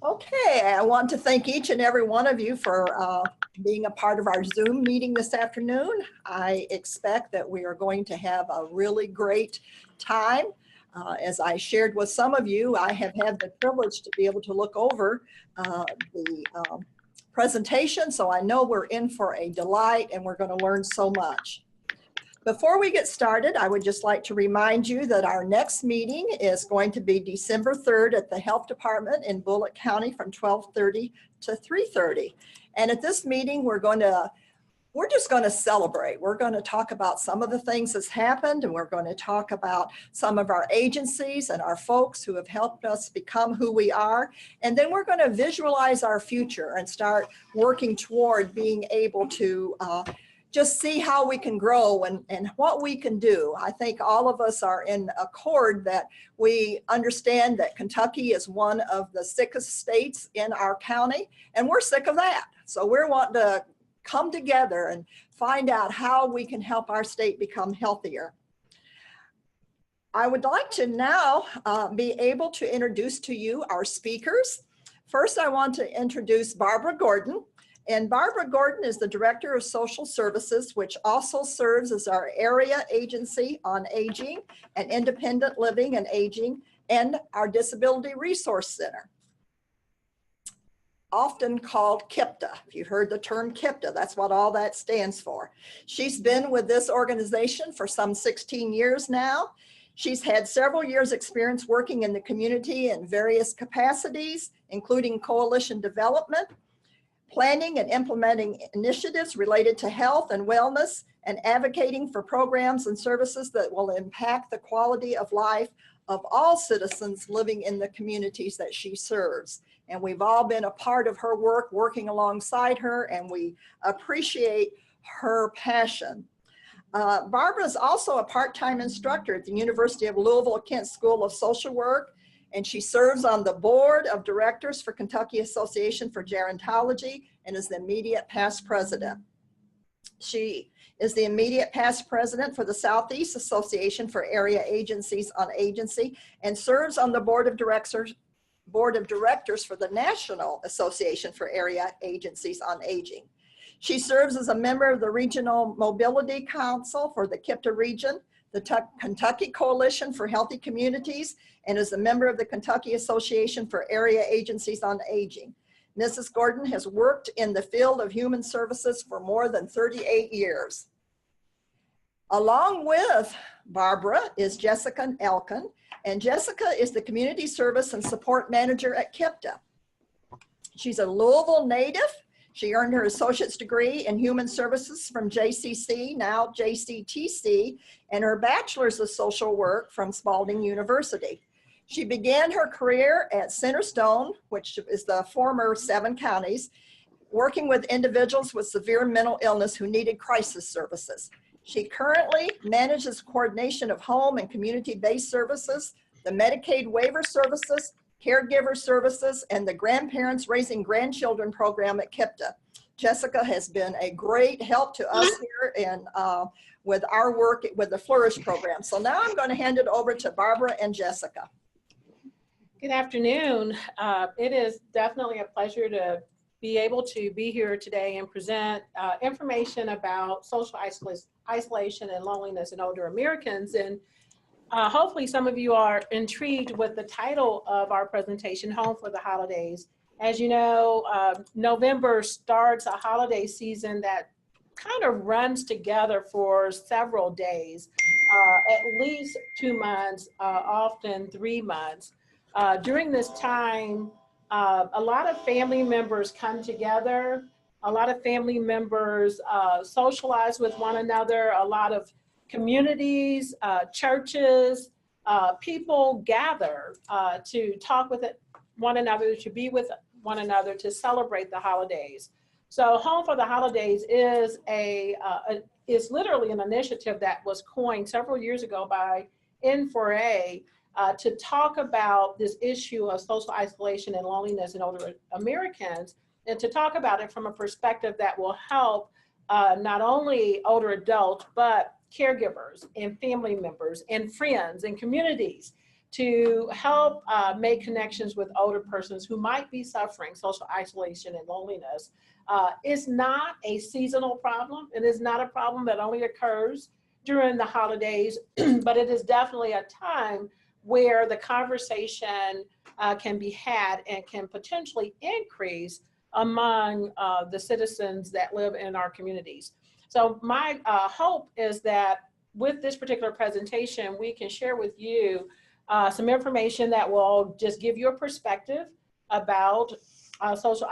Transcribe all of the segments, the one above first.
Okay, I want to thank each and every one of you for being a part of our Zoom meeting this afternoon. I expect that we are going to have a really great time. As I shared with some of you, I have had the privilege to be able to look over the presentation, so I know we're in for a delight and we're going to learn so much. Before we get started, I would just like to remind you that our next meeting is going to be December 3rd at the Health Department in Bullock County from 12:30 to 3:30. And at this meeting, we're just going to celebrate. We're going to talk about some of the things that's happened, and we're going to talk about some of our agencies and our folks who have helped us become who we are. And then we're going to visualize our future and start working toward being able to just see how we can grow and what we can do. I think all of us are in accord that we understand that Kentucky is one of the sickest states in our county, and we're sick of that. So we're wanting to come together and find out how we can help our state become healthier. I would like to now be able to introduce to you our speakers. First, I want to introduce Barbara Gordon. And Barbara Gordon is the Director of Social Services, which also serves as our Area Agency on Aging and Independent Living and Aging, and our Disability Resource Center, often called KIPTA. If you've heard the term KIPTA, that's what all that stands for. She's been with this organization for some 16 years now. She's had several years experience working in the community in various capacities, including coalition development, planning and implementing initiatives related to health and wellness, and advocating for programs and services that will impact the quality of life of all citizens living in the communities that she serves. And we've all been a part of her work, working alongside her, and we appreciate her passion. Barbara is also a part-time instructor at the University of Louisville-Kent School of Social Work, and she serves on the board of directors for Kentucky Association for Gerontology and is the immediate past president. She is the immediate past president for the Southeast Association for Area Agencies on Agency and serves on the board of directors for the National Association for Area Agencies on Aging. She serves as a member of the Regional Mobility Council for the KIPTA region, the Kentucky Coalition for Healthy Communities, and is a member of the Kentucky Association for Area Agencies on Aging. Mrs. Gordon has worked in the field of human services for more than 38 years. Along with Barbara is Jessica Elkin, and Jessica is the Community Service and Support Manager at KIPTA. She's a Louisville native. She earned her associate's degree in human services from JCC, now JCTC, and her bachelor's of social work from Spalding University. She began her career at Centerstone, which is the former 7 counties, working with individuals with severe mental illness who needed crisis services. She currently manages coordination of home and community-based services, the Medicaid waiver services, caregiver services, and the Grandparents Raising Grandchildren program at KIPTA. Jessica has been a great help to us here and with our work with the Flourish program. So now I'm going to hand it over to Barbara and Jessica. Good afternoon. It is definitely a pleasure to be able to be here today and present information about social isolation and loneliness in older Americans. And hopefully some of you are intrigued with the title of our presentation, Home for the Holidays. As you know, November starts a holiday season that kind of runs together for several days, at least 2 months, often 3 months. During this time, a lot of family members come together, a lot of family members socialize with one another, a lot of communities, churches, people gather to talk with one another, to be with one another, to celebrate the holidays. So Home for the Holidays is is literally an initiative that was coined several years ago by N4A to talk about this issue of social isolation and loneliness in older Americans, and to talk about it from a perspective that will help not only older adults, but caregivers and family members and friends and communities to help make connections with older persons who might be suffering social isolation and loneliness. Is not a seasonal problem. It is not a problem that only occurs during the holidays, but it is definitely a time where the conversation can be had and can potentially increase among the citizens that live in our communities. So my hope is that with this particular presentation, we can share with you some information that will just give you a perspective about social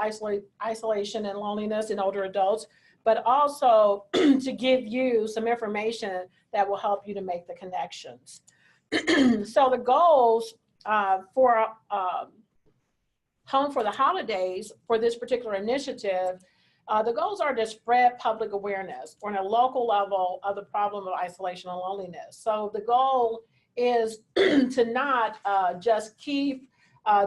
isolation and loneliness in older adults, but also to give you some information that will help you to make the connections. So the goals for Home for the Holidays for this particular initiative, the goals are to spread public awareness on a local level of the problem of isolation and loneliness. So the goal is to not just keep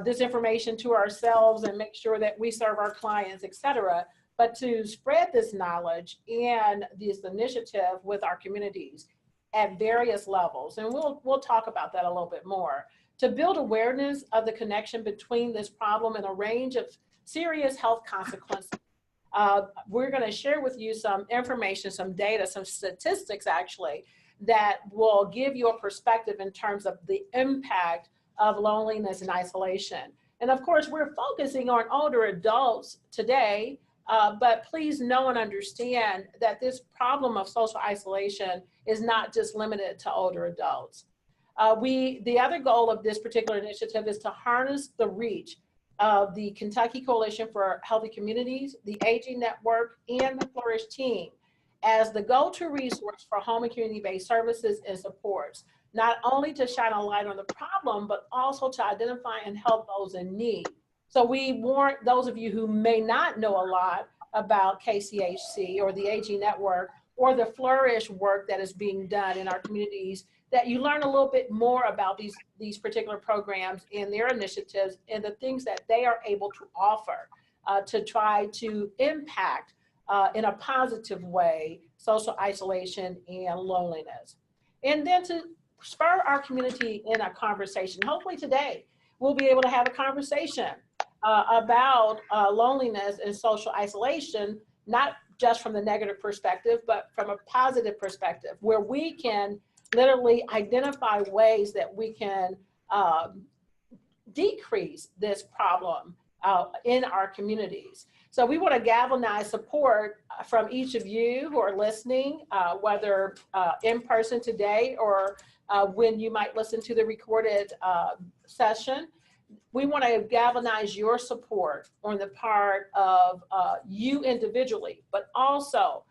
this information to ourselves and make sure that we serve our clients, et cetera, but to spread this knowledge and this initiative with our communities at various levels. And we'll talk about that a little bit more. To build awareness of the connection between this problem and a range of serious health consequences. We're going to share with you some information, some data, some statistics actually, that will give you a perspective in terms of the impact of loneliness and isolation. And of course, we're focusing on older adults today, but please know and understand that this problem of social isolation is not just limited to older adults. The other goal of this particular initiative is to harness the reach of the Kentucky Coalition for Healthy Communities, the Aging Network, and the Flourish team as the go-to resource for home and community-based services and supports, not only to shine a light on the problem, but also to identify and help those in need. So we warn those of you who may not know a lot about KCHC or the Aging Network or the Flourish work that is being done in our communities, that you learn a little bit more about these particular programs and their initiatives and the things that they are able to offer to try to impact in a positive way social isolation and loneliness. And then to spur our community in a conversation. Hopefully today we'll be able to have a conversation about loneliness and social isolation, not just from the negative perspective, but from a positive perspective, where we can literally identify ways that we can decrease this problem in our communities. So we want to galvanize support from each of you who are listening, whether in person today or when you might listen to the recorded session. We want to galvanize your support on the part of you individually, but also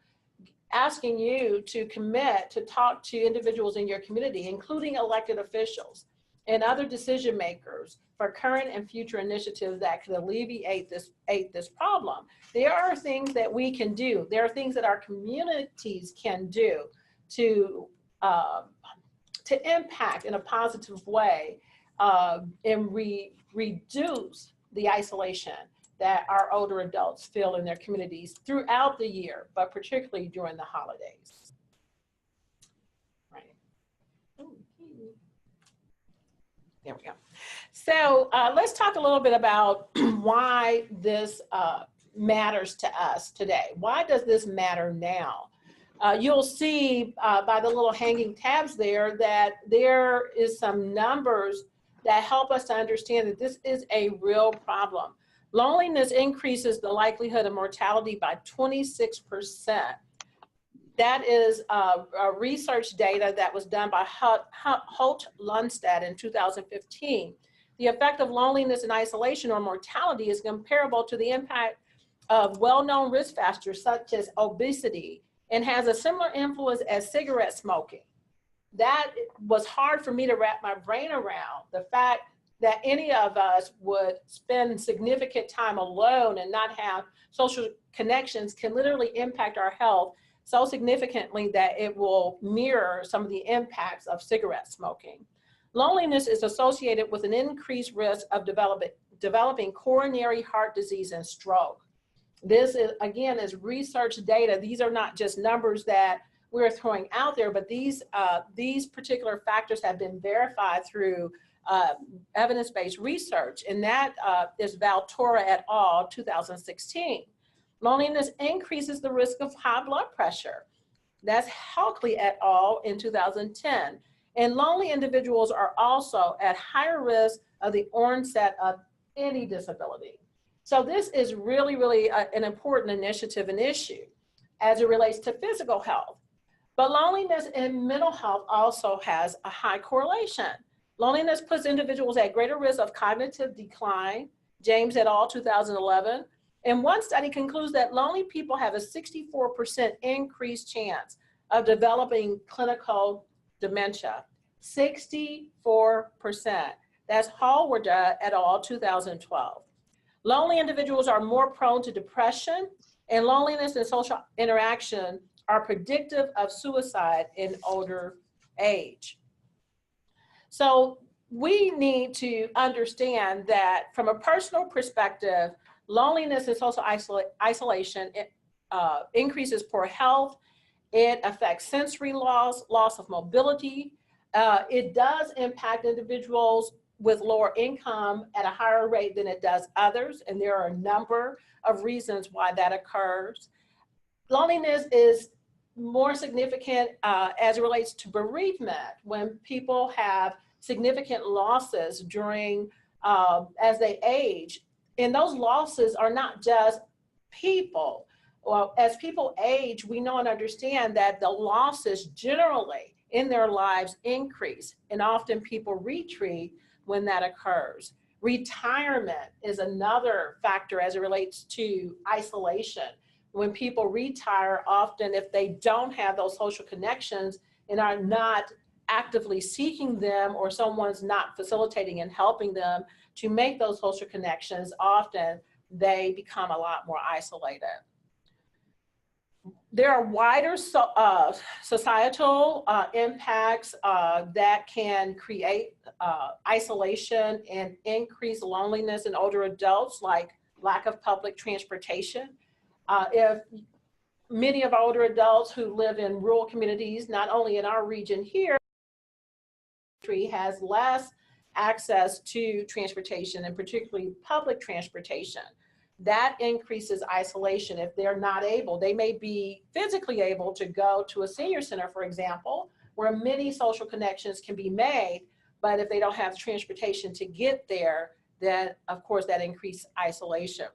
asking you to commit to talk to individuals in your community, including elected officials and other decision makers for current and future initiatives that could alleviate this problem. There are things that we can do. There are things that our communities can do to impact in a positive way and reduce the isolation that our older adults feel in their communities throughout the year, but particularly during the holidays. Right. There we go. So let's talk a little bit about why this matters to us today. Why does this matter now? You'll see by the little hanging tabs there that there is some numbers that help us to understand that this is a real problem. Loneliness increases the likelihood of mortality by 26%. That is research data that was done by Holt Lundstad in 2015. The effect of loneliness and isolation or mortality is comparable to the impact of well-known risk factors such as obesity and has a similar influence as cigarette smoking. That was hard for me to wrap my brain around, the fact that any of us would spend significant time alone and not have social connections can literally impact our health so significantly that it will mirror some of the impacts of cigarette smoking. Loneliness is associated with an increased risk of developing coronary heart disease and stroke. This is, again, is research data. These are not just numbers that we're throwing out there, but these particular factors have been verified through evidence-based research, and that is Valtora et al., 2016. Loneliness increases the risk of high blood pressure. That's Halkley et al. In 2010. And lonely individuals are also at higher risk of the onset of any disability. So this is really, really an important initiative and issue as it relates to physical health. But loneliness and mental health also has a high correlation. Loneliness puts individuals at greater risk of cognitive decline, James et al., 2011. And one study concludes that lonely people have a 64% increased chance of developing clinical dementia. 64%. That's Hallward et al., 2012. Lonely individuals are more prone to depression, and loneliness and social interaction are predictive of suicide in older age. So we need to understand that from a personal perspective, loneliness and social isolation increases poor health. It affects sensory loss, loss of mobility. It does impact individuals with lower income at a higher rate than it does others, and there are a number of reasons why that occurs. Loneliness is more significant as it relates to bereavement, when people have significant losses during as they age. And those losses are not just people. Well, as people age, we know and understand that the losses generally in their lives increase, and often people retreat when that occurs. Retirement is another factor as it relates to isolation. When people retire, often if they don't have those social connections and are not actively seeking them, or someone's not facilitating and helping them to make those social connections, often they become a lot more isolated. There are wider societal impacts that can create isolation and increase loneliness in older adults, like lack of public transportation. If many of our older adults who live in rural communities, not only in our region here, has less access to transportation, and particularly public transportation, that increases isolation. If they're not able, they may be physically able to go to a senior center, for example, where many social connections can be made, but if they don't have transportation to get there, then of course that increases isolation.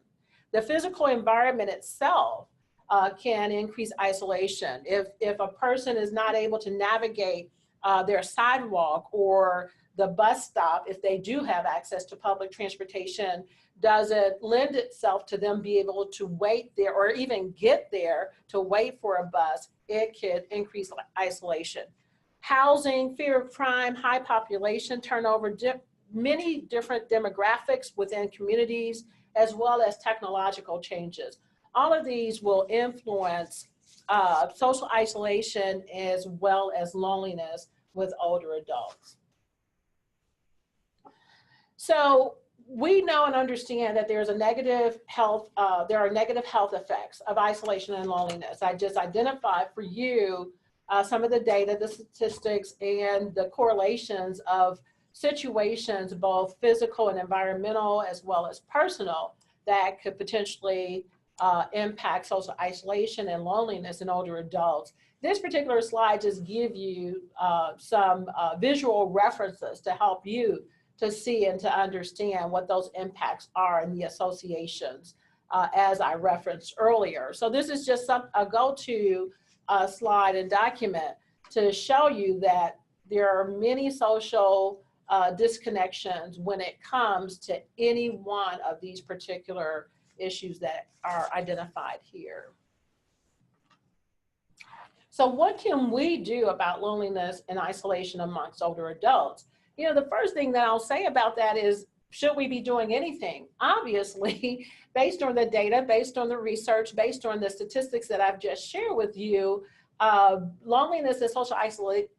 The physical environment itself can increase isolation. If a person is not able to navigate their sidewalk or the bus stop, if they do have access to public transportation, does it lend itself to them be able to wait there or even get there to wait for a bus? It could increase isolation. Housing, fear of crime, high population turnover, many different demographics within communities, as well as technological changes. All of these will influence social isolation as well as loneliness with older adults. So we know and understand that there's a negative health, there are negative health effects of isolation and loneliness. I just identified for you some of the data, the statistics, and the correlations of situations, both physical and environmental, as well as personal, that could potentially impact social isolation and loneliness in older adults. This particular slide just gives you some visual references to help you to see and to understand what those impacts are and the associations as I referenced earlier. So this is just a go-to slide and document to show you that there are many social disconnections when it comes to any one of these particular issues that are identified here. So what can we do about loneliness and isolation amongst older adults? You know, the first thing that I'll say about that is, should we be doing anything? Obviously, based on the data, based on the research, based on the statistics that I've just shared with you, loneliness and social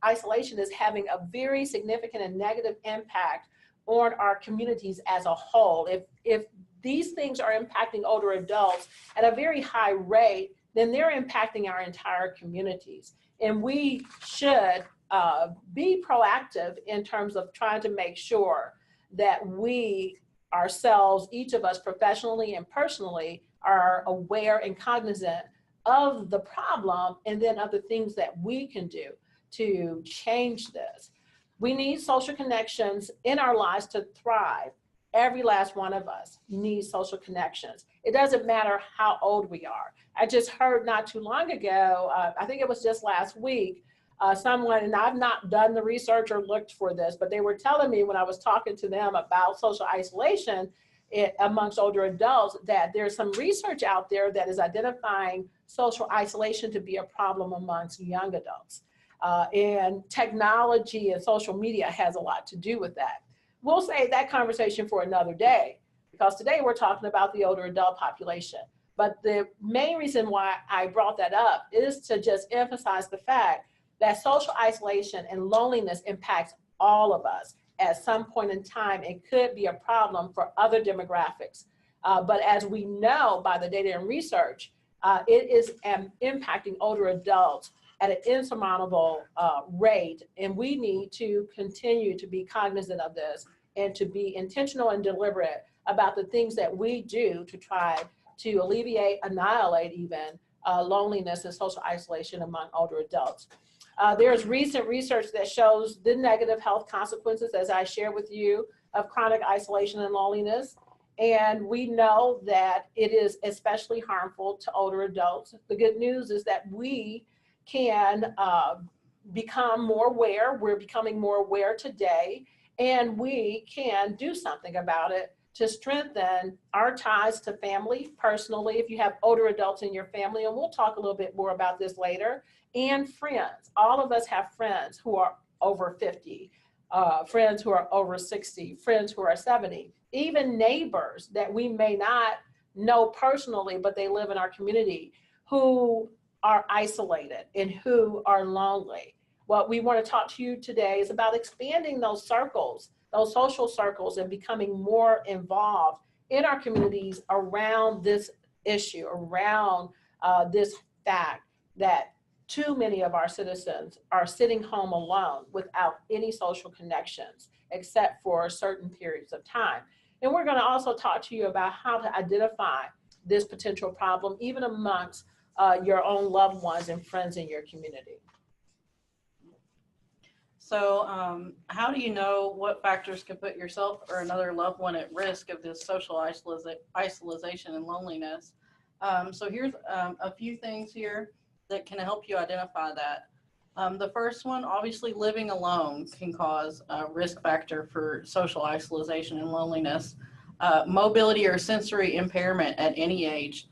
isolation is having a very significant and negative impact on our communities as a whole. If these things are impacting older adults at a very high rate, then they're impacting our entire communities. And we should be proactive in terms of trying to make sure that we ourselves, each of us professionally and personally, are aware and cognizant of the problem and then of the things that we can do to change this. We need social connections in our lives to thrive. Every last one of us needs social connections. It doesn't matter how old we are. I just heard not too long ago, I think it was just last week, someone, and I've not done the research or looked for this, but they were telling me when I was talking to them about social isolation amongst older adults, that there's some research out there that is identifying social isolation to be a problem amongst young adults. And technology and social media has a lot to do with that. We'll save that conversation for another day, because today we're talking about the older adult population. But the main reason why I brought that up is to just emphasize the fact that social isolation and loneliness impacts all of us at some point in time. It could be a problem for other demographics. But as we know by the data and research, it is impacting older adults at an insurmountable rate. And we need to continue to be cognizant of this and to be intentional and deliberate about the things that we do to try to alleviate, annihilate even, loneliness and social isolation among older adults. There's recent research that shows the negative health consequences, as I shared with you, of chronic isolation and loneliness. And we know that it is especially harmful to older adults. The good news is that we can become more aware. We're becoming more aware today, and we can do something about it to strengthen our ties to family personally, if you have older adults in your family, and we'll talk a little bit more about this later, and friends. All of us have friends who are over 50, friends who are over 60, friends who are 70, even neighbors that we may not know personally, but they live in our community, who are isolated and who are lonely. What we want to talk to you today is about expanding those circles, those social circles, and becoming more involved in our communities around this issue, around this fact that too many of our citizens are sitting home alone without any social connections, except for certain periods of time. And we're going to also talk to you about how to identify this potential problem, even amongst your own loved ones and friends in your community. So how do you know what factors can put yourself or another loved one at risk of this social isolation and loneliness? So here's a few things here that can help you identify that. The first one, obviously living alone can cause a risk factor for social isolation and loneliness. Mobility or sensory impairment at any age.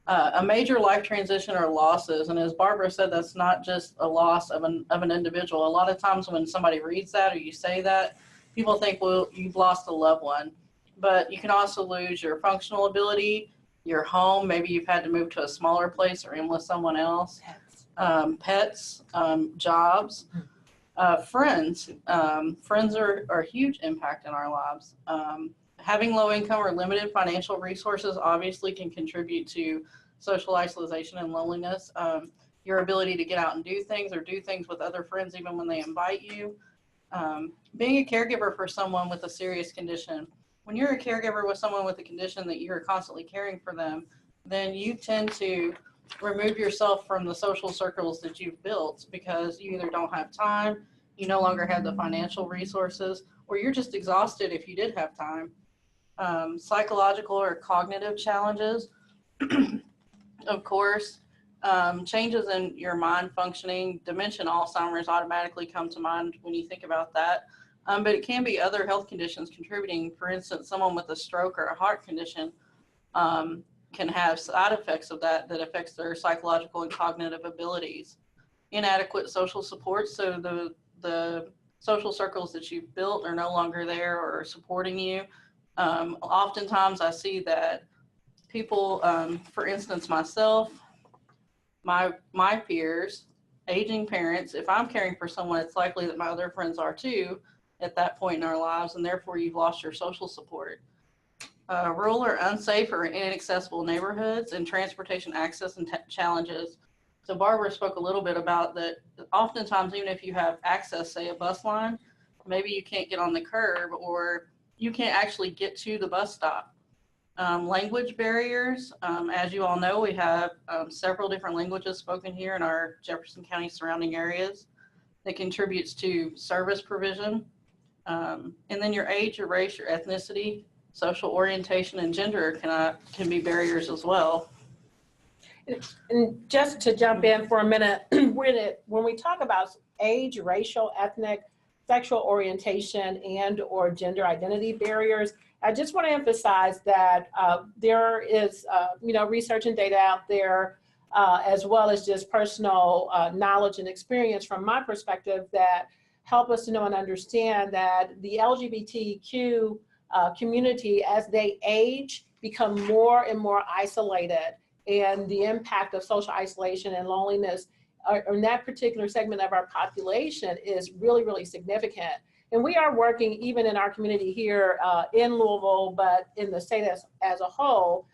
A major life transition or losses, and as Barbara said, that's not just a loss of an individual. A lot of times when somebody reads that or you say that, people think, well, you've lost a loved one. But you can also lose your functional ability, your home. Maybe you've had to move to a smaller place or in with someone else. Pets, jobs, friends. Friends are a huge impact in our lives. Having low income or limited financial resources obviously can contribute to social isolation and loneliness. Your ability to get out and do things or do things with other friends even when they invite you. Being a caregiver for someone with a serious condition. When you're a caregiver with someone with a condition that you're constantly caring for them, then you tend to remove yourself from the social circles that you've built because you either don't have time, you no longer have the financial resources, or you're just exhausted if you did have time. Psychological or cognitive challenges, of course, changes in your mind functioning. Dementia and Alzheimer's automatically come to mind when you think about that. But it can be other health conditions contributing. For instance, someone with a stroke or a heart condition can have side effects of that affects their psychological and cognitive abilities. Inadequate social support, so the social circles that you've built are no longer there or are supporting you. Oftentimes I see that people, for instance, myself, my peers, aging parents, if I'm caring for someone, it's likely that my other friends are too at that point in our lives, and therefore you've lost your social support. Rural or unsafe or inaccessible neighborhoods and transportation access and challenges. So Barbara spoke a little bit about that. Oftentimes, even if you have access, say a bus line, maybe you can't get on the curb or you can't actually get to the bus stop. Language barriers, as you all know, we have several different languages spoken here in our Jefferson County surrounding areas that contributes to service provision. And then your age, your race, your ethnicity, social orientation, and gender can be barriers as well. And just to jump in for a minute, when we talk about age, racial, ethnic, sexual orientation, and or gender identity barriers, I just want to emphasize that there is research and data out there, as well as just personal knowledge and experience from my perspective that help us to know and understand that the LGBTQ community, as they age, become more and more isolated, and the impact of social isolation and loneliness in that particular segment of our population is really, really significant. And we are working even in our community here in Louisville, but in the state as a whole,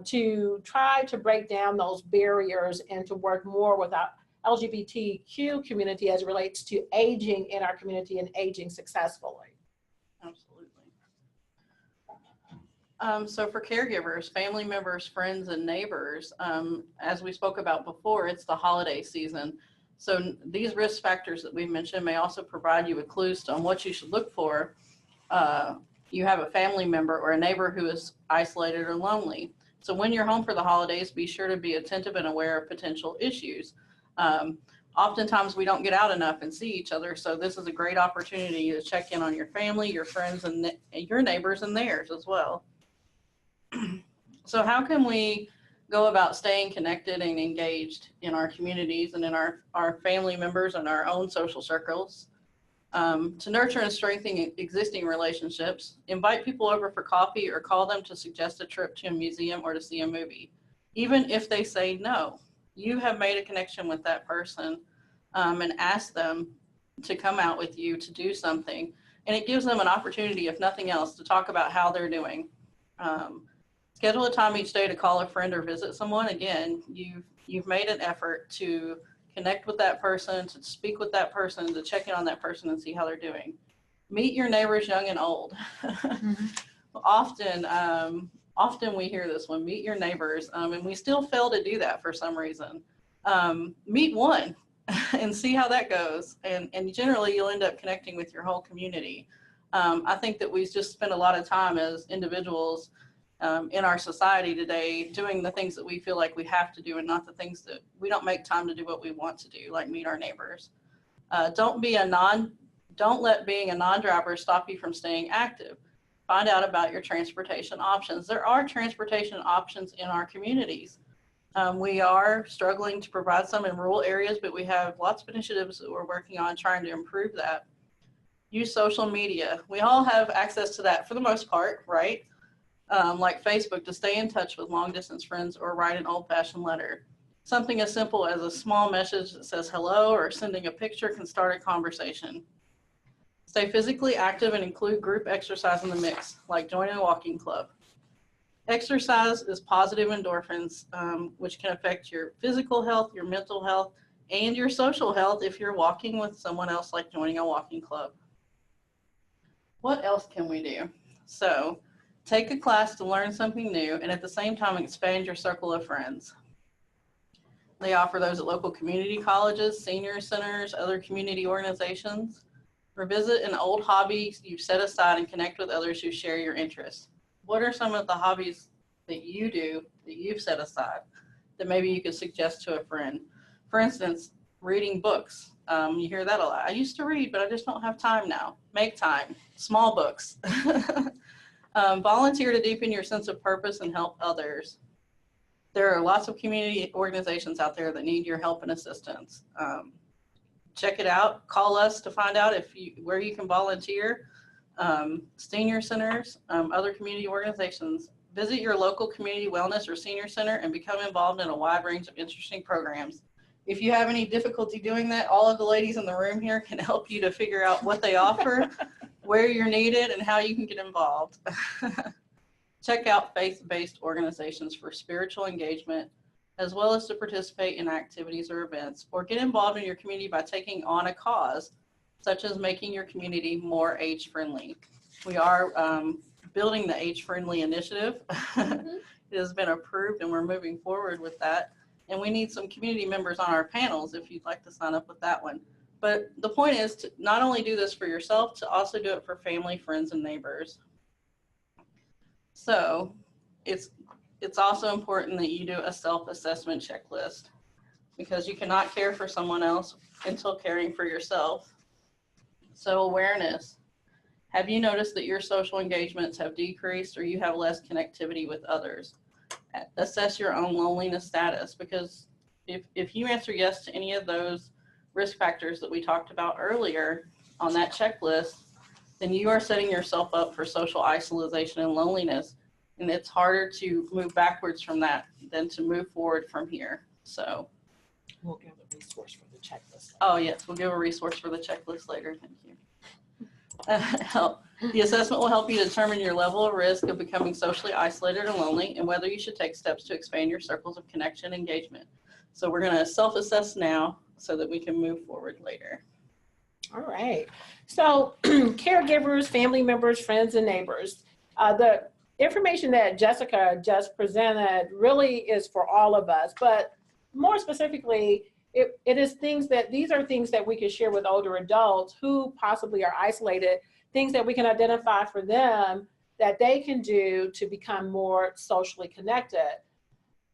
to try to break down those barriers and to work more with our LGBTQ community as it relates to aging in our community and aging successfully. Absolutely. So for caregivers, family members, friends, and neighbors, as we spoke about before, it's the holiday season. So these risk factors that we mentioned may also provide you with clues on what you should look for. You have a family member or a neighbor who is isolated or lonely. So when you're home for the holidays, be sure to be attentive and aware of potential issues. Oftentimes we don't get out enough and see each other. So this is a great opportunity to check in on your family, your friends, and your neighbors and theirs as well. So how can we go about staying connected and engaged in our communities and in our family members and our own social circles? To nurture and strengthen existing relationships, invite people over for coffee or call them to suggest a trip to a museum or to see a movie. Even if they say no, you have made a connection with that person, and ask them to come out with you to do something. And it gives them an opportunity, if nothing else, to talk about how they're doing. Schedule a time each day to call a friend or visit someone. Again, you've made an effort to connect with that person, to speak with that person, to check in on that person and see how they're doing. Meet your neighbors, young and old. Mm-hmm. Often we hear this one, meet your neighbors, and we still fail to do that for some reason. Meet one and see how that goes. And generally you'll end up connecting with your whole community. I think that we just spend a lot of time as individuals in our society today doing the things that we feel like we have to do and not the things that we don't make time to do what we want to do, like meet our neighbors. Don't let being a non-driver stop you from staying active. Find out about your transportation options. There are transportation options in our communities. We are struggling to provide some in rural areas, but we have lots of initiatives that we're working on trying to improve that. Use social media. We all have access to that for the most part, right? Like Facebook, to stay in touch with long distance friends or write an old fashioned letter. Something as simple as a small message that says hello or sending a picture can start a conversation. Stay physically active and include group exercise in the mix, like joining a walking club. Exercise is positive endorphins, which can affect your physical health, your mental health, and your social health if you're walking with someone else, like joining a walking club. What else can we do? So, take a class to learn something new and at the same time expand your circle of friends. They offer those at local community colleges, senior centers, other community organizations. Revisit an old hobby you've set aside and connect with others who share your interests. What are some of the hobbies that you do that you've set aside that maybe you could suggest to a friend? For instance, reading books. You hear that a lot. I used to read, but I just don't have time now. Make time. Small books. Volunteer to deepen your sense of purpose and help others. There are lots of community organizations out there that need your help and assistance. Check it out. Call us to find out where you can volunteer. Senior centers, other community organizations. Visit your local community wellness or senior center and become involved in a wide range of interesting programs. If you have any difficulty doing that, all of the ladies in the room here can help you to figure out what they offer, where you're needed, and how you can get involved. Check out faith-based organizations for spiritual engagement, as well as to participate in activities or events, or get involved in your community by taking on a cause, such as making your community more age-friendly. We are building the age-friendly initiative. It has been approved and we're moving forward with that. And we need some community members on our panels if you'd like to sign up with that one. But the point is to not only do this for yourself, to also do it for family, friends, and neighbors. So it's also important that you do a self-assessment checklist, because you cannot care for someone else until caring for yourself. So awareness. Have you noticed that your social engagements have decreased or you have less connectivity with others? Assess your own loneliness status, because if you answer yes to any of those risk factors that we talked about earlier on that checklist, then you are setting yourself up for social isolation and loneliness. And it's harder to move backwards from that than to move forward from here. So We'll give a resource for the checklist. oh yes, we'll give a resource for the checklist later. Thank you. The assessment will help you determine your level of risk of becoming socially isolated or lonely, and whether you should take steps to expand your circles of connection and engagement. So we're going to self-assess now so that we can move forward later. All right. So caregivers, family members, friends, and neighbors. The information that Jessica just presented really is for all of us, but more specifically, these are things that we can share with older adults who possibly are isolated, things that we can identify for them that they can do to become more socially connected.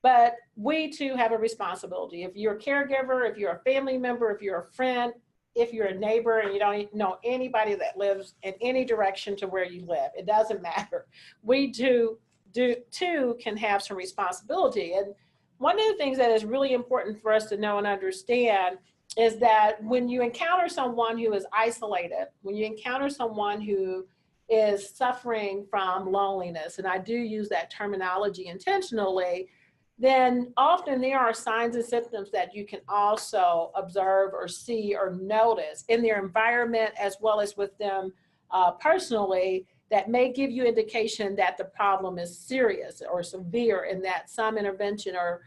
But we too have a responsibility. If you're a caregiver, if you're a family member, if you're a friend, if you're a neighbor and you don't know anybody that lives in any direction to where you live, it doesn't matter. We too can have some responsibility. And one of the things that is really important for us to know and understand is that when you encounter someone who is isolated, when you encounter someone who is suffering from loneliness, and I do use that terminology intentionally, then often there are signs and symptoms that you can also observe or see or notice in their environment as well as with them personally that may give you indication that the problem is serious or severe and that some intervention or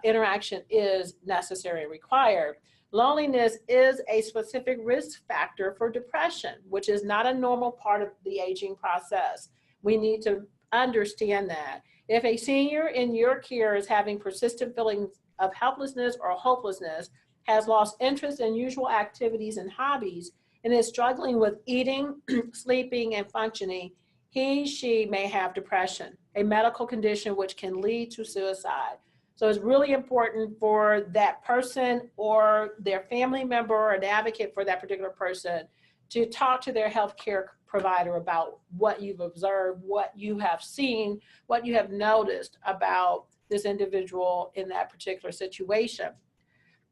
interaction is necessary and required. Loneliness is a specific risk factor for depression, which is not a normal part of the aging process. We need to understand that. If a senior in your care is having persistent feelings of helplessness or hopelessness, has lost interest in usual activities and hobbies, and is struggling with eating, sleeping, and functioning, she may have depression, a medical condition which can lead to suicide. So it's really important for that person or their family member or an advocate for that particular person to talk to their healthcare provider about what you've observed, what you have seen, what you have noticed about this individual in that particular situation.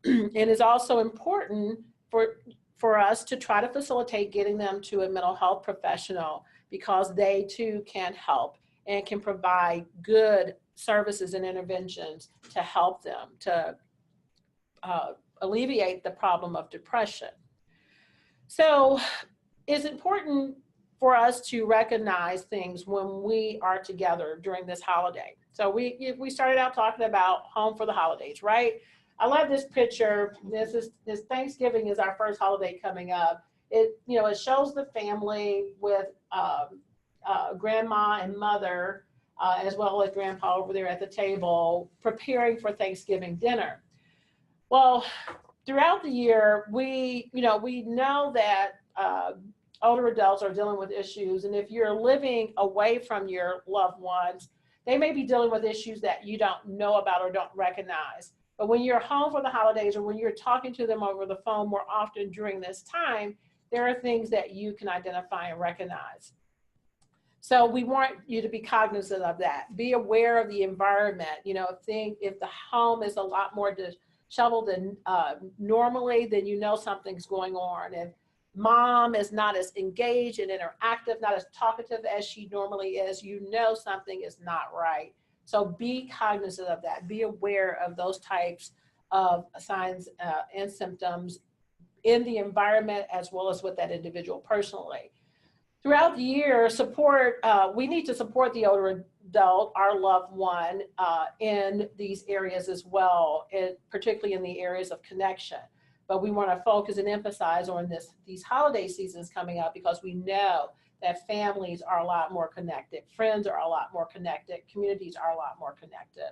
It is also important for us to try to facilitate getting them to a mental health professional, because they too can help and can provide good services and interventions to help them to alleviate the problem of depression. So it's important for us to recognize things when we are together during this holiday. So we started out talking about home for the holidays, right? I love this picture. This Thanksgiving is our first holiday coming up. It shows the family with grandma and mother, as well as grandpa over there at the table, preparing for Thanksgiving dinner. Well, throughout the year, we know that older adults are dealing with issues, and if you're living away from your loved ones, they may be dealing with issues that you don't know about or don't recognize. But when you're home for the holidays, or when you're talking to them over the phone more often during this time, there are things that you can identify and recognize. So we want you to be cognizant of that. Be aware of the environment. If the home is a lot more disheveled than normally, then something's going on. If mom is not as engaged and interactive, not as talkative as she normally is, something is not right. So be cognizant of that. Be aware of those types of signs and symptoms in the environment as well as with that individual personally. Throughout the year, we need to support the older adult, our loved one, in these areas as well, and particularly in the areas of connection. But we want to focus and emphasize on these holiday seasons coming up, because we know that families are a lot more connected, friends are a lot more connected, communities are a lot more connected.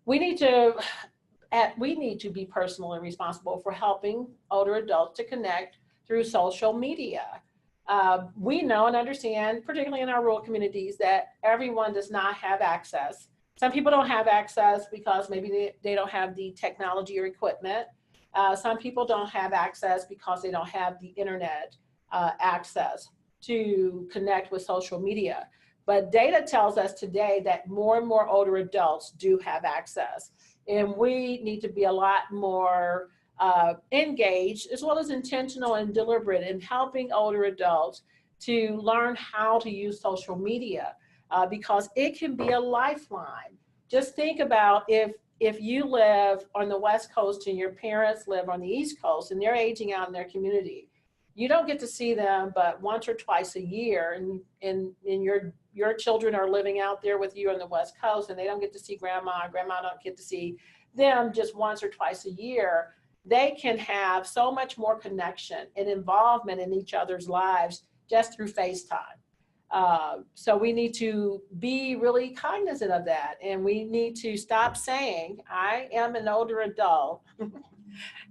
We need to be personally responsible for helping older adults to connect through social media. We know and understand, particularly in our rural communities, that everyone does not have access. Some people don't have access because maybe they don't have the technology or equipment. Some people don't have access because they don't have the internet access to connect with social media. But data tells us today that more and more older adults do have access. And we need to be a lot more engaged, as well as intentional and deliberate, in helping older adults to learn how to use social media, because it can be a lifeline. Just think about if you live on the West Coast and your parents live on the East Coast and they're aging out in their community. You don't get to see them but once or twice a year, and your children are living out there with you on the West Coast, and they don't get to see grandma don't get to see them just once or twice a year. They can have so much more connection and involvement in each other's lives just through FaceTime. So we need to be really cognizant of that, and we need to stop saying, I am an older adult.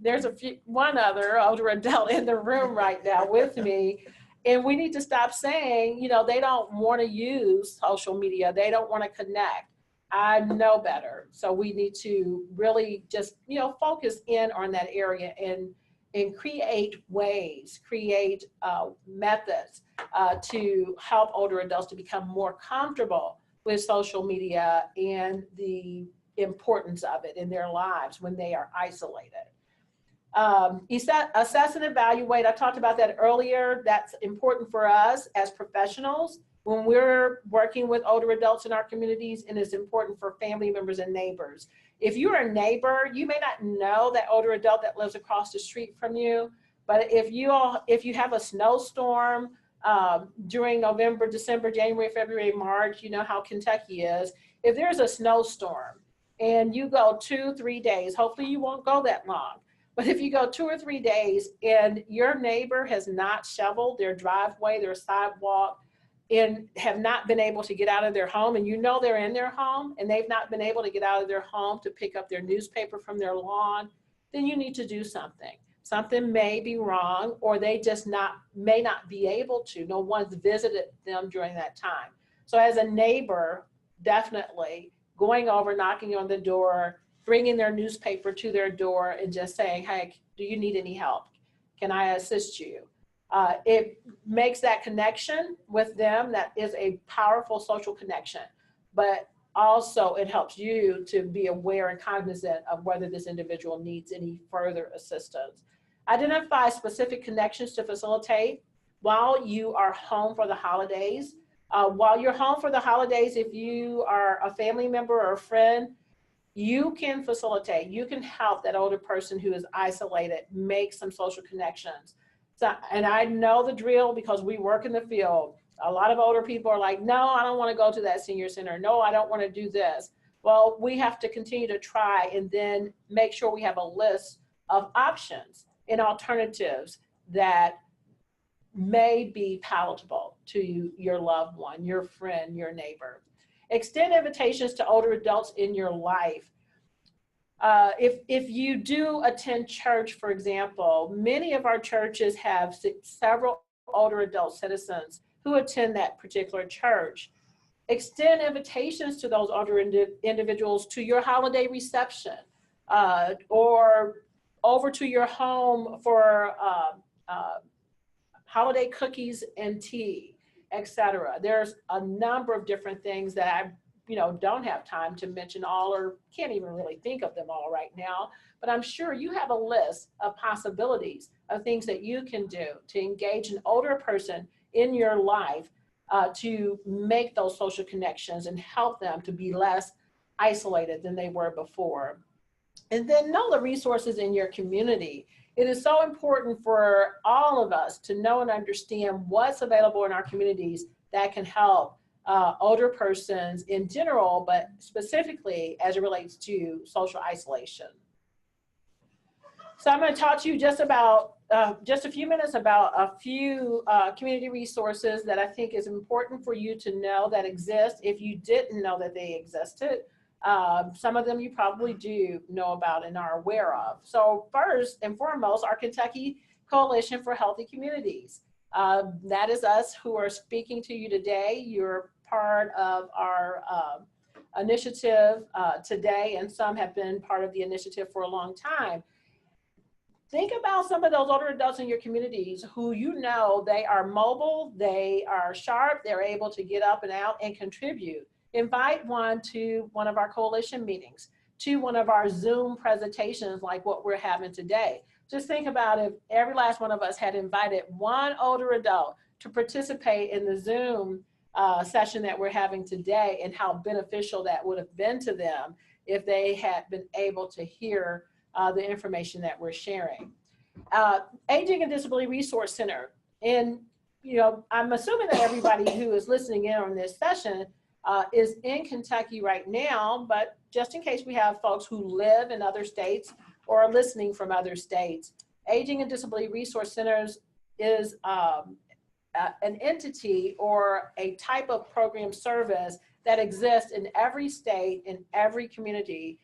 There's one other older adult in the room right now with me. And we need to stop saying, they don't want to use social media. They don't want to connect. I know better. So we need to really just, focus in on that area and create ways, methods to help older adults to become more comfortable with social media and the importance of it in their lives when they are isolated. Assess and evaluate. I talked about that earlier. That's important for us as professionals when we're working with older adults in our communities, and it's important for family members and neighbors. If you're a neighbor, you may not know that older adult that lives across the street from you, but if you have a snowstorm during November, December, January, February, March, you know how Kentucky is. If there's a snowstorm and you go 2-3 days, hopefully you won't go that long. But if you go 2 or 3 days and your neighbor has not shoveled their driveway, their sidewalk, and have not been able to get out of their home, and they're in their home and they've not been able to get out of their home to pick up their newspaper from their lawn, then you need to do something. Something may be wrong, or they just may not be able to. No one's visited them during that time. So as a neighbor, definitely going over, knocking on the door, bringing their newspaper to their door and just saying, hey, do you need any help? Can I assist you? It makes that connection with them. That is a powerful social connection, but also it helps you to be aware and cognizant of whether this individual needs any further assistance. Identify specific connections to facilitate while you are home for the holidays. While you're home for the holidays, if you are a family member or a friend, you can facilitate, you can help that older person who is isolated make some social connections. So, and I know the drill because we work in the field. A lot of older people are like, no, I don't want to go to that senior center. No, I don't want to do this. Well, we have to continue to try and then make sure we have a list of options and alternatives that may be palatable to your loved one, your friend, your neighbor. Extend invitations to older adults in your life. If you do attend church, for example, many of our churches have several older adult citizens who attend that particular church. Extend invitations to those older individuals to your holiday reception or over to your home for holiday cookies and tea, etc. There's a number of different things that I don't have time to mention all, or can't even really think of them all right now, but I'm sure you have a list of possibilities of things that you can do to engage an older person in your life to make those social connections and help them to be less isolated than they were before. And then know the resources in your community. It is so important for all of us to know and understand what's available in our communities that can help older persons in general, but specifically as it relates to social isolation. So I'm going to talk to you just a few minutes about a few community resources that I think is important for you to know that exist if you didn't know that they existed. Some of them you probably do know about and are aware of. So first and foremost, our Kentucky Coalition for Healthy Communities. That is us who are speaking to you today. You're part of our initiative today, and some have been part of the initiative for a long time. Think about some of those older adults in your communities who you know they are mobile, they are sharp, they're able to get up and out and contribute. Invite one to one of our coalition meetings, to one of our Zoom presentations like what we're having today. Just think about if every last one of us had invited one older adult to participate in the Zoom session that we're having today, and how beneficial that would have been to them if they had been able to hear the information that we're sharing. Aging and Disability Resource Center. And, you know, I'm assuming that everybody who is listening in on this session is in Kentucky right now, but just in case we have folks who live in other states or are listening from other states, Aging and Disability Resource Centers is an entity or a type of program service that exists in every state, in every community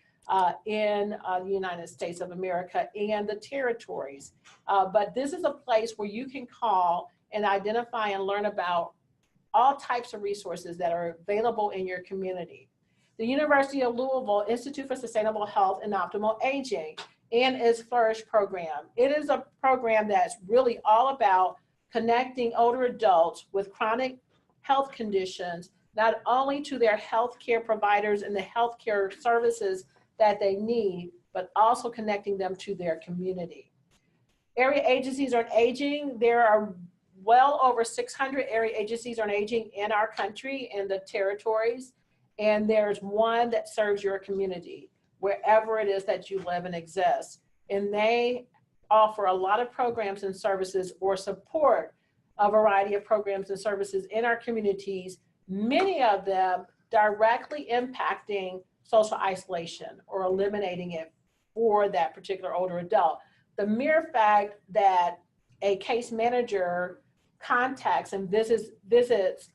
in the United States of America and the territories. But this is a place where you can call and identify and learn about all types of resources that are available in your community. The University of Louisville Institute for Sustainable Health and Optimal Aging and its Flourish program. It is a program that's really all about connecting older adults with chronic health conditions, not only to their healthcare providers and the healthcare services that they need, but also connecting them to their community. Area agencies on aging, there are well over 600 area agencies on aging in our country and the territories, and there's one that serves your community, wherever it is that you live and exist. And they offer a lot of programs and services or support a variety of programs and services in our communities, many of them directly impacting social isolation or eliminating it for that particular older adult. The mere fact that a case manager contacts and visits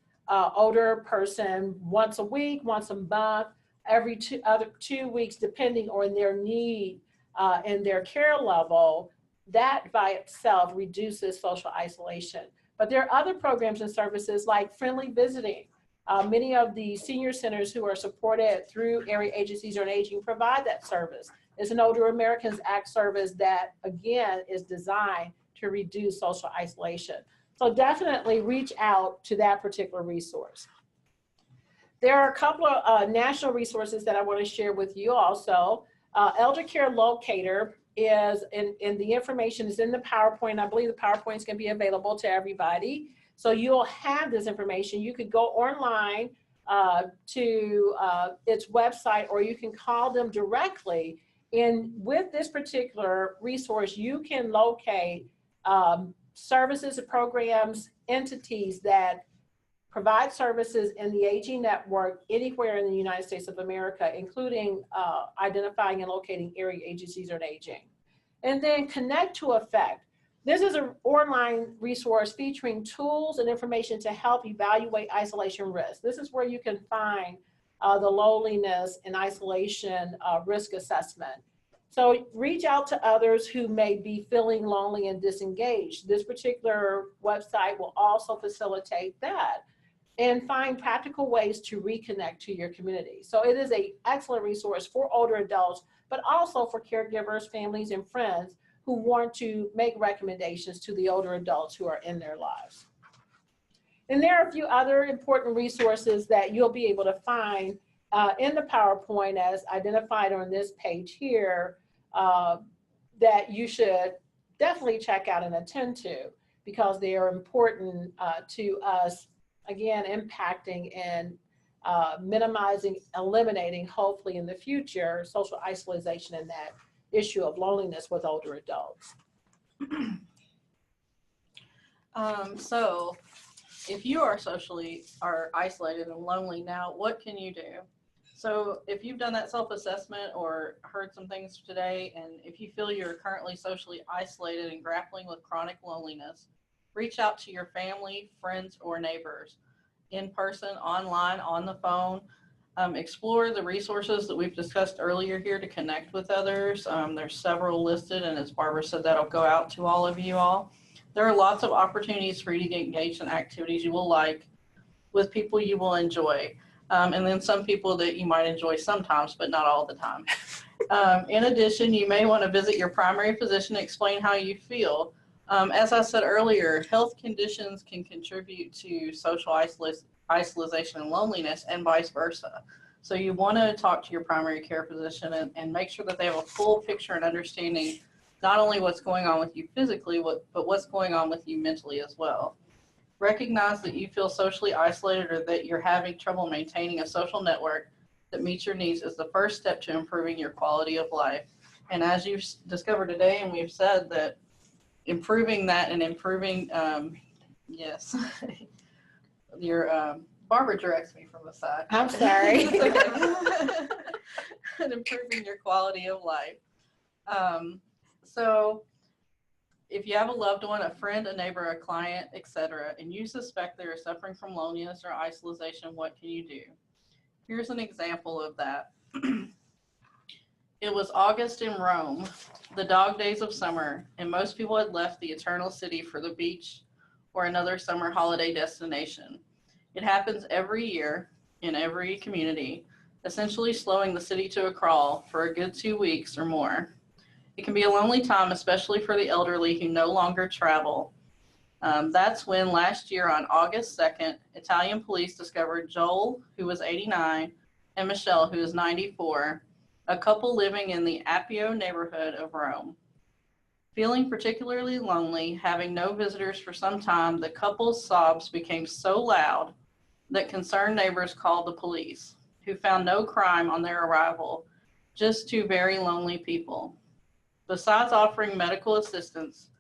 older person once a week, once a month, every 2 weeks, depending on their need and their care level, that by itself reduces social isolation. But there are other programs and services like friendly visiting. Many of the senior centers who are supported through area agencies on aging provide that service. It's an Older Americans Act service that, again, is designed to reduce social isolation. So definitely reach out to that particular resource. There are a couple of national resources that I want to share with you also. Elder Care Locator is, and the information is in the PowerPoint. I believe the PowerPoint is going to be available to everybody. So you'll have this information. You could go online to its website, or you can call them directly. And with this particular resource, you can locate services, programs, entities that provide services in the aging network anywhere in the United States of America, including identifying and locating area agencies on aging. And then Connect to Effect. This is an online resource featuring tools and information to help evaluate isolation risk. This is where you can find the loneliness and isolation risk assessment. So reach out to others who may be feeling lonely and disengaged. This particular website will also facilitate that, and find practical ways to reconnect to your community. So it is an excellent resource for older adults, but also for caregivers, families, and friends who want to make recommendations to the older adults who are in their lives. And there are a few other important resources that you'll be able to find in the PowerPoint as identified on this page here that you should definitely check out and attend to, because they are important to us, again, impacting and minimizing, eliminating, hopefully in the future, social isolation and that issue of loneliness with older adults. So if you are isolated and lonely now, what can you do? So if you've done that self-assessment or heard some things today, and if you feel you're currently socially isolated and grappling with chronic loneliness, reach out to your family, friends, or neighbors in person, online, on the phone. Explore the resources that we've discussed earlier here to connect with others. There's several listed, and as Barbara said, that'll go out to all of you all. There are lots of opportunities for you to get engaged in activities you will like with people you will enjoy. And then some people that you might enjoy sometimes, but not all the time. In addition, you may want to visit your primary physician to explain how you feel. As I said earlier, health conditions can contribute to social isolation and loneliness and vice versa. So you want to talk to your primary care physician and make sure that they have a full picture and understanding not only what's going on with you physically, but what's going on with you mentally as well. Recognize that you feel socially isolated or that you're having trouble maintaining a social network that meets your needs is the first step to improving your quality of life. And as you've discovered today, and we've said that improving that and improving, yes, your Barbara directs me from the side. I'm sorry. And improving your quality of life. So if you have a loved one, a friend, a neighbor, a client, etc., and you suspect they are suffering from loneliness or isolation, what can you do? Here's an example of that. It was August in Rome, the dog days of summer, and most people had left the eternal city for the beach or another summer holiday destination. It happens every year in every community, essentially slowing the city to a crawl for a good 2 weeks or more. It can be a lonely time, especially for the elderly who no longer travel. That's when last year on August 2nd, Italian police discovered Joel, who was 89, and Michelle, who is 94, a couple living in the Appio neighborhood of Rome. Feeling particularly lonely, having no visitors for some time, the couple's sobs became so loud that concerned neighbors called the police, who found no crime on their arrival, just two very lonely people. Besides offering medical assistance,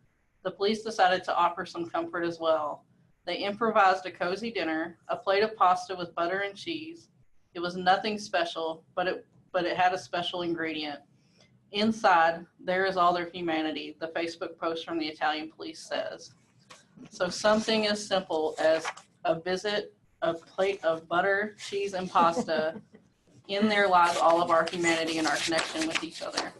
the police decided to offer some comfort as well. They improvised a cozy dinner, a plate of pasta with butter and cheese. It was nothing special, but it had a special ingredient. Inside, there is all their humanity, the Facebook post from the Italian police says. So something as simple as a visit, a plate of butter, cheese, and pasta, in there lies all of our humanity and our connection with each other.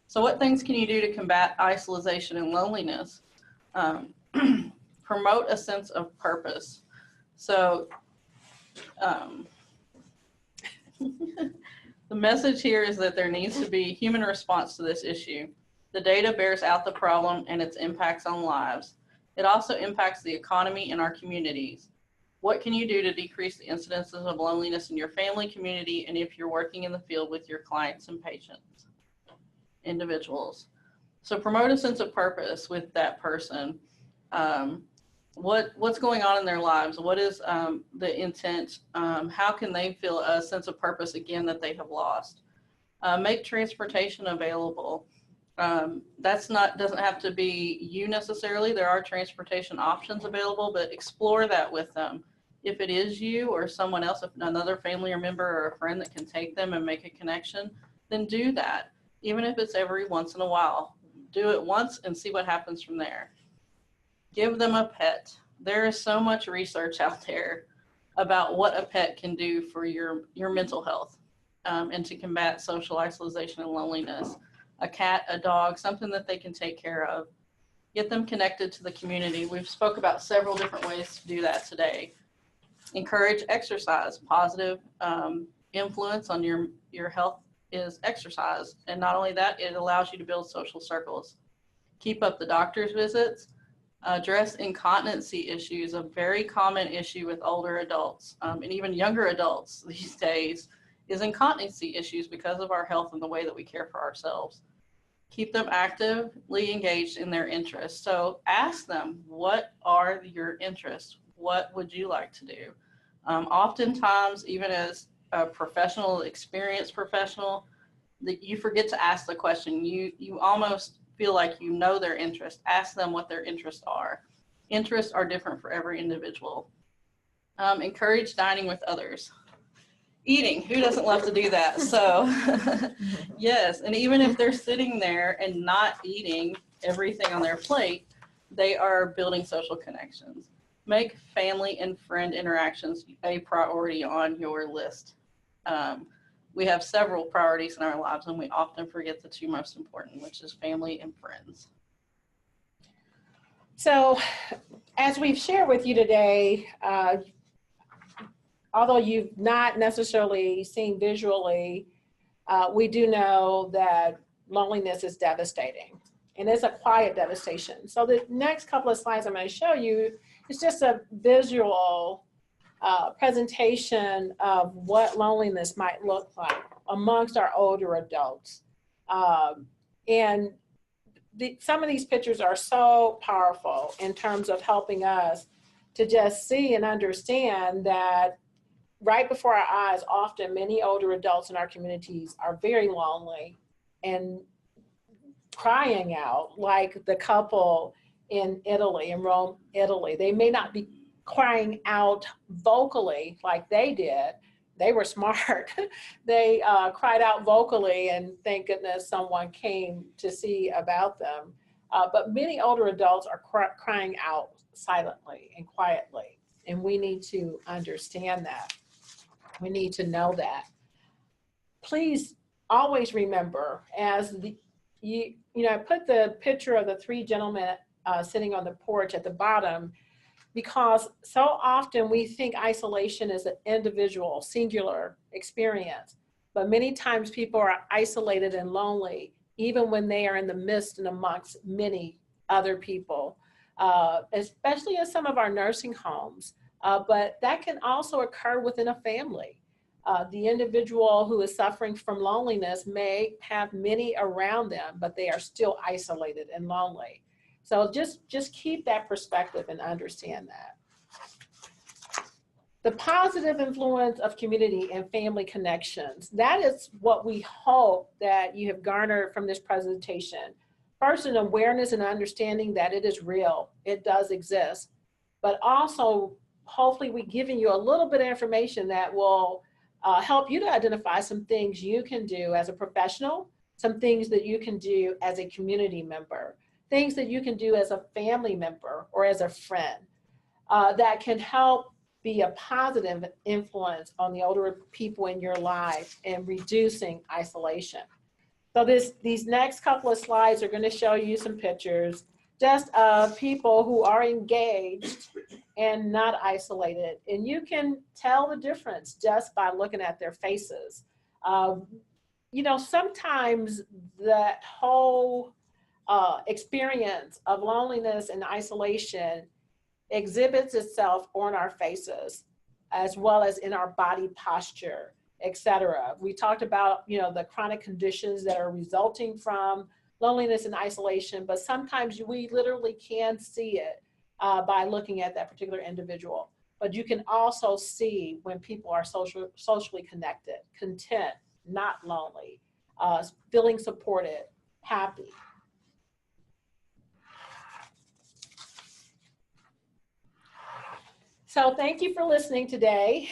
So what things can you do to combat isolation and loneliness? Promote a sense of purpose. So the message here is that there needs to be human response to this issue. The data bears out the problem and its impacts on lives. It also impacts the economy in our communities. What can you do to decrease the incidences of loneliness in your family, community, and if you're working in the field with your clients and patients, individuals? So promote a sense of purpose with that person. What's going on in their lives? What is the intent? How can they feel a sense of purpose again that they have lost? Make transportation available. Doesn't have to be you necessarily. There are transportation options available, but explore that with them. If it is you or someone else, if another family or member or a friend that can take them and make a connection, then do that. Even if it's every once in a while, do it once and see what happens from there. Give them a pet. There is so much research out there about what a pet can do for your mental health and to combat social isolation and loneliness. A cat, a dog, something that they can take care of. Get them connected to the community. We've spoke about several different ways to do that today. Encourage exercise. Positive influence on your health is exercise. And not only that, it allows you to build social circles. Keep up the doctor's visits. Address incontinency issues, a very common issue with older adults and even younger adults these days is incontinency issues because of our health and the way that we care for ourselves. Keep them actively engaged in their interests. So ask them, what are your interests? What would you like to do? Oftentimes, even as a professional, experienced professional, that you forget to ask the question. You almost feel like you know their interest. Ask them what their interests are. Interests are different for every individual. Encourage dining with others. Eating, who doesn't love to do that? So yes, and even if they're sitting there and not eating everything on their plate, they are building social connections. Make family and friend interactions a priority on your list. We have several priorities in our lives, and we often forget the two most important, which is family and friends. So as we've shared with you today, although you've not necessarily seen visually, we do know that loneliness is devastating, and it's a quiet devastation. So the next couple of slides I'm going to show you is just a visual presentation of what loneliness might look like amongst our older adults. And some of these pictures are so powerful in terms of helping us to just see and understand that right before our eyes, often many older adults in our communities are very lonely and crying out, like the couple in Italy, in Rome, Italy. They may not be crying out vocally like they did. They were smart. They cried out vocally, and thank goodness someone came to see about them. But many older adults are crying out silently and quietly, and we need to understand that. We need to know that. Please always remember, as I put the picture of the three gentlemen sitting on the porch at the bottom, because so often we think isolation is an individual, singular experience, but many times people are isolated and lonely, even when they are in the midst and amongst many other people, especially in some of our nursing homes. But that can also occur within a family. The individual who is suffering from loneliness may have many around them, but they are still isolated and lonely. So just keep that perspective and understand that. The positive influence of community and family connections. That is what we hope that you have garnered from this presentation. First, an awareness and understanding that it is real, it does exist, but also hopefully we've given you a little bit of information that will help you to identify some things you can do as a professional, some things that you can do as a community member, things that you can do as a family member or as a friend that can help be a positive influence on the older people in your life and reducing isolation. So these next couple of slides are going to show you some pictures just of people who are engaged and not isolated. And you can tell the difference just by looking at their faces. Sometimes that whole experience of loneliness and isolation exhibits itself on our faces, as well as in our body posture, etc. We talked about, the chronic conditions that are resulting from loneliness and isolation, but sometimes we literally can see it by looking at that particular individual. But you can also see when people are socially connected, content, not lonely, feeling supported, happy. So thank you for listening today.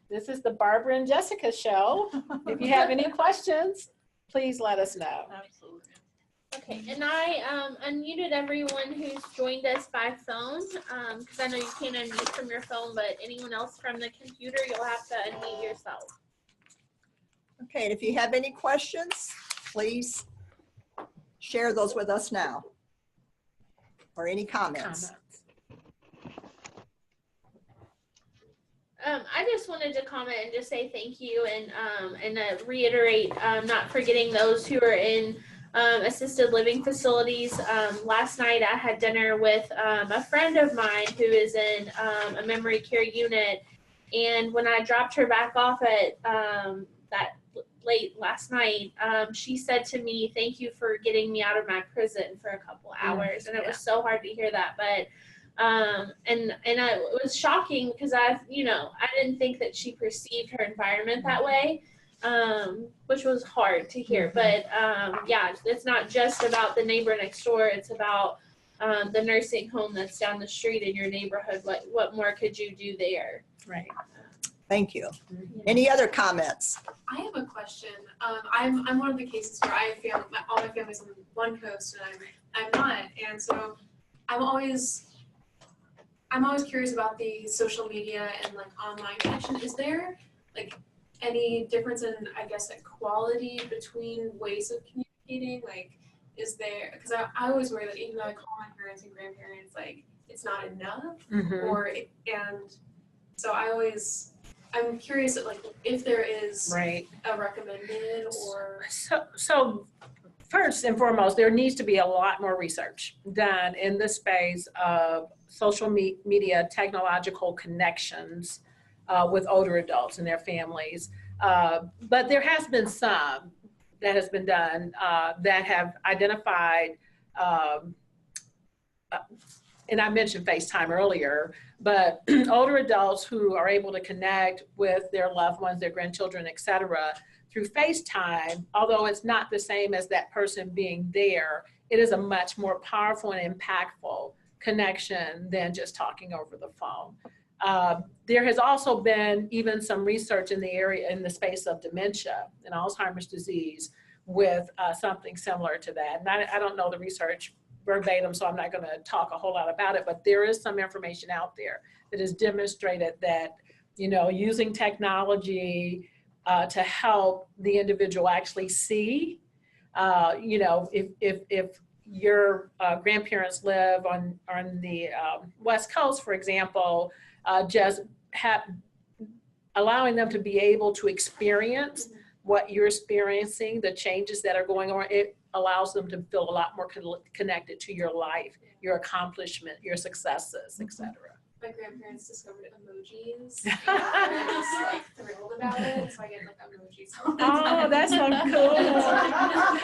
This is the Barbara and Jessica show. If you have any questions, please let us know. Absolutely. Okay, and I unmuted everyone who's joined us by phone, because I know you can't unmute from your phone, but anyone else from the computer, you'll have to unmute yourself. Okay, and if you have any questions, please share those with us now. Or any comments. I just wanted to comment and just say thank you and reiterate not forgetting those who are in assisted living facilities. Last night I had dinner with a friend of mine who is in a memory care unit, and when I dropped her back off at that late last night, she said to me, "Thank you for getting me out of my prison for a couple hours." And it was so hard to hear that, but it was shocking because I didn't think that she perceived her environment that way. which was hard to hear. But yeah, it's not just about the neighbor next door. It's about the nursing home that's down the street in your neighborhood. What more could you do there? Right. Thank you. Any other comments? I have a question. I'm one of the cases where I have family, all my family's on one coast and I'm not, and so I'm always curious about the social media and like online connection. Is there like any difference in, I guess, like quality between ways of communicating? Like, is there? Because I always worry that even though I call my parents and grandparents, like it's not enough, and so I'm curious that, like, if there is Right. a recommended or. So first and foremost, there needs to be a lot more research done in the space of social media technological connections with older adults and their families. But there has been some that has been done that have identified, and I mentioned FaceTime earlier, but older adults who are able to connect with their loved ones, their grandchildren, et cetera, through FaceTime, although it's not the same as that person being there, it is a much more powerful and impactful connection than just talking over the phone. There has also been even some research in the area, in the space of dementia and Alzheimer's disease with something similar to that. And I don't know the research verbatim, so I'm not going to talk a whole lot about it, but there is some information out there that has demonstrated that, you know, using technology to help the individual actually see, you know, if your grandparents live on the West Coast, for example, just allowing them to be able to experience what you're experiencing, the changes that are going on, it allows them to feel a lot more connected to your life, your accomplishment, your successes, etc. My grandparents discovered emojis. And I was just like thrilled about it, so I get like emojis all the time. Oh, that's so cool.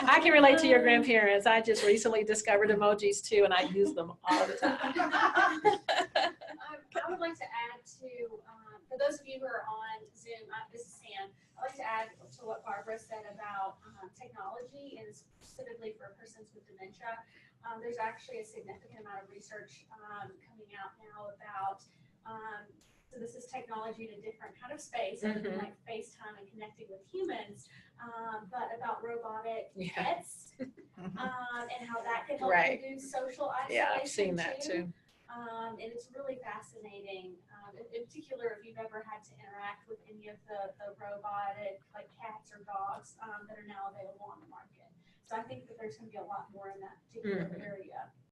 I can relate to your grandparents. I just recently discovered emojis too, and I use them all the time. I would like to add to, for those of you who are on Zoom, this is Sam. I'd like to add to what Barbara said about technology and specifically for persons with dementia. There's actually a significant amount of research coming out now about, so this is technology in a different kind of space, other than like FaceTime and connecting with humans, but about robotic pets and how that can help reduce social isolation. Yeah, I've seen that too. And it's really fascinating, in particular if you've ever had to interact with any of the robotic like cats or dogs that are now available on the market. So I think that there's going to be a lot more in that particular area.